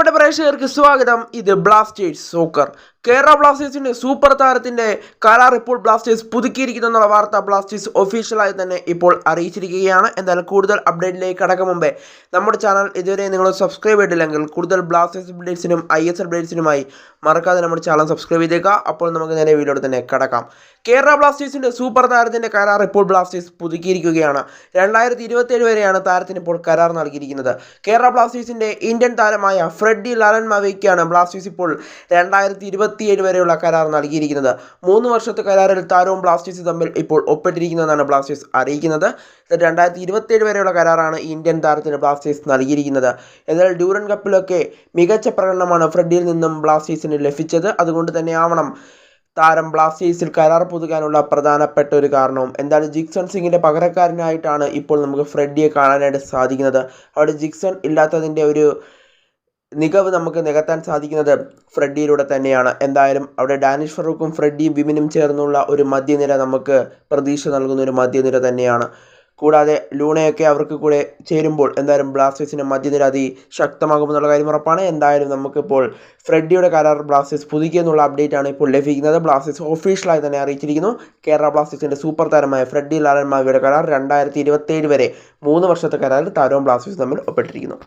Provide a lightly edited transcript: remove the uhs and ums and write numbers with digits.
പ്രിയപ്പെട്ട പ്രേക്ഷകർക്ക് സ്വാഗതം. ഇത് ബ്ലാസ്റ്റേഴ്സ് സോക്കർ. കേരള ബ്ലാസ്റ്റേഴ്സിന്റെ സൂപ്പർ താരത്തിന്റെ കരാർ ഇപ്പോൾ ബ്ലാസ്റ്റേഴ്സ് പുതുക്കിയിരിക്കുന്നു എന്നുള്ള വാർത്ത ബ്ലാസ്റ്റേഴ്സ് ഒഫീഷ്യലായി തന്നെ ഇപ്പോൾ അറിയിച്ചിരിക്കുകയാണ്. എന്തായാലും കൂടുതൽ അപ്ഡേറ്റിലേക്ക് കടക്കും മുമ്പേ നമ്മുടെ ചാനൽ ഇതുവരെ നിങ്ങൾ സബ്സ്ക്രൈബ് ചെയ്തിട്ടില്ലെങ്കിൽ കൂടുതൽ ബ്ലാസ്റ്റേഴ്സ് അപ്ഡേറ്റ്സിനും ISL അപ്ഡേറ്റ്സിനുമായി മറക്കാതെ നമ്മുടെ ചാനൽ സബ്സ്ക്രൈബ് ചെയ്തേക്കുക. അപ്പോൾ നമുക്ക് നേരെ വീഡിയോയിൽ തന്നെ കടക്കാം. കേരള ബ്ലാസ്റ്റേഴ്സിന്റെ സൂപ്പർ താരത്തിന്റെ കരാർ ഇപ്പോൾ ബ്ലാസ്റ്റേഴ്സ് പുതുക്കിയിരിക്കുകയാണ്. 2027 വരെയാണ് താരത്തിന് ഇപ്പോൾ കരാർ നൽകിയിരിക്കുന്നത്. കേരള ബ്ലാസ്റ്റേഴ്സിന്റെ ഇന്ത്യൻ താരമായ ഫ്രെഡി ലാലൻമാവയ്ക്കാണ് ബ്ലാസ്റ്റേഴ്സ് ഇപ്പോൾ 2027 വരെയുള്ള കരാർ നൽകിയിരിക്കുന്നത്. 3 വർഷത്തെ കരാറിൽ താരവും ബ്ലാസ്റ്റേഴ്സ് തമ്മിൽ ഇപ്പോൾ ഒപ്പിട്ടിരിക്കുന്നതെന്നാണ് ബ്ലാസ്റ്റേഴ്സ് അറിയിക്കുന്നത്. 2027 വരെയുള്ള കരാറാണ് ഇന്ത്യൻ താരത്തിന് ബ്ലാസ്റ്റേഴ്സ് നൽകിയിരിക്കുന്നത്. എന്നാൽ ഡ്യൂറൻ കപ്പിലൊക്കെ മികച്ച പ്രകടനമാണ് ഫ്രെഡിയിൽ നിന്നും ബ്ലാസ്റ്റേഴ്സിന് ലഭിച്ചത്. അതുകൊണ്ട് തന്നെ ആവണം താരം ബ്ലാസ്റ്റേഴ്സിൽ കരാർ പുതുക്കാനുള്ള പ്രധാനപ്പെട്ട ഒരു കാരണവും. എന്തായാലും ജിക്സൺ സിംഗിൻ്റെ പകരക്കാരനായിട്ടാണ് ഇപ്പോൾ നമുക്ക് ഫ്രെഡിയെ കാണാനായിട്ട് സാധിക്കുന്നത്. അവിടെ ജിക്സൺ ഇല്ലാത്തതിൻ്റെ ഒരു മികവ് നമുക്ക് നികത്താൻ സാധിക്കുന്നത് ഫ്രെഡിയിലൂടെ തന്നെയാണ്. എന്തായാലും അവിടെ ഡാനിഷ് ഫറൂഖും ഫ്രെഡിയും വിമിനും ചേർന്നുള്ള ഒരു മധ്യനിര നമുക്ക് പ്രതീക്ഷ നൽകുന്ന ഒരു മധ്യനിര തന്നെയാണ്. കൂടാതെ ലൂണയൊക്കെ അവർക്ക് കൂടെ ചേരുമ്പോൾ എന്തായാലും ബ്ലാസ്റ്റേഴ്സിൻ്റെ മധ്യനിര ശക്തമാകുമെന്നുള്ള കാര്യം ഉറപ്പാണ്. എന്തായാലും നമുക്കിപ്പോൾ ഫ്രെഡിയുടെ കരാർ ബ്ലാസ്റ്റേഴ്സ് പുതുക്കിയെന്നുള്ള അപ്ഡേറ്റ് ആണ് ഇപ്പോൾ ലഭിക്കുന്നത്. ബ്ലാസ്റ്റേഴ്സ് ഒഫീഷ്യലായി തന്നെ അറിയിച്ചിരിക്കുന്നു. കേരള ബ്ലാസ്റ്റേഴ്സിൻ്റെ സൂപ്പർ താരമായ ഫ്രെഡി ലാലൻമാവിയുടെ കരാർ 2027 വരെ 3 വർഷത്തെ കരാറിൽ താരവും ബ്ലാസ്റ്റേഴ്സ് തമ്മിൽ ഒപ്പിട്ടിരിക്കുന്നു.